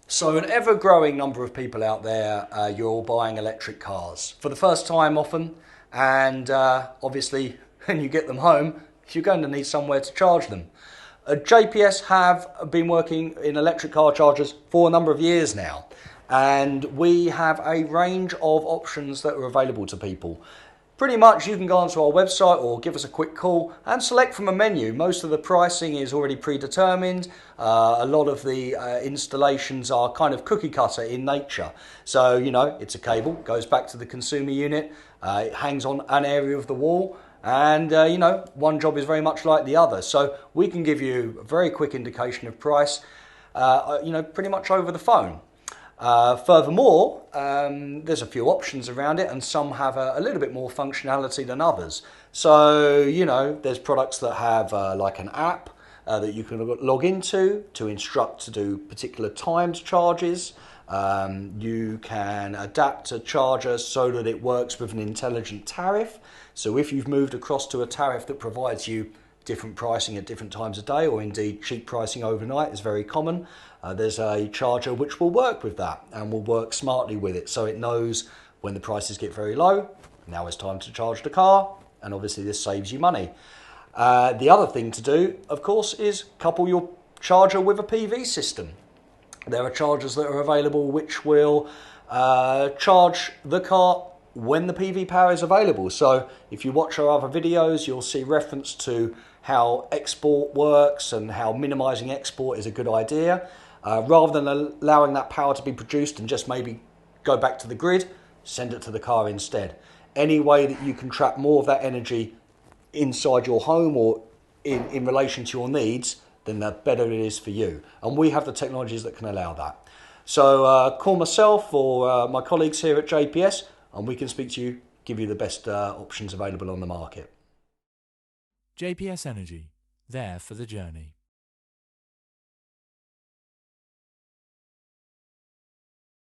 So an ever-growing number of people out there, you're all buying electric cars for the first time often, and obviously when you get them home, you're going to need somewhere to charge them. JPS have been working in electric car chargers for a number of years now, and we have a range of options that are available to people. Pretty much you can go onto our website or give us a quick call and select from a menu. Most of the pricing is already predetermined. A lot of the installations are kind of cookie cutter in nature. So, you know, it's a cable, goes back to the consumer unit, it hangs on an area of the wall, and you know, one job is very much like the other. So we can give you a very quick indication of price, you know, pretty much over the phone. Furthermore, there's a few options around it, and some have a little bit more functionality than others. So, you know, there's products that have like an app that you can log into to instruct to do particular timed charges. You can adapt a charger so that it works with an intelligent tariff. So if you've moved across to a tariff that provides you different pricing at different times of day, or indeed cheap pricing overnight is very common, there's a charger which will work with that and will work smartly with it, so it knows when the prices get very low, now it's time to charge the car, and obviously this saves you money. The other thing to do, of course, is couple your charger with a PV system. There are chargers that are available which will charge the car when the PV power is available. So if you watch our other videos, you'll see reference to how export works and how minimizing export is a good idea. Rather than allowing that power to be produced and just maybe go back to the grid, send it to the car instead. Any way that you can trap more of that energy inside your home or in relation to your needs, then the better it is for you. And we have the technologies that can allow that. So call myself or my colleagues here at JPS, and we can speak to you, give you the best options available on the market. JPS Energy, there for the journey.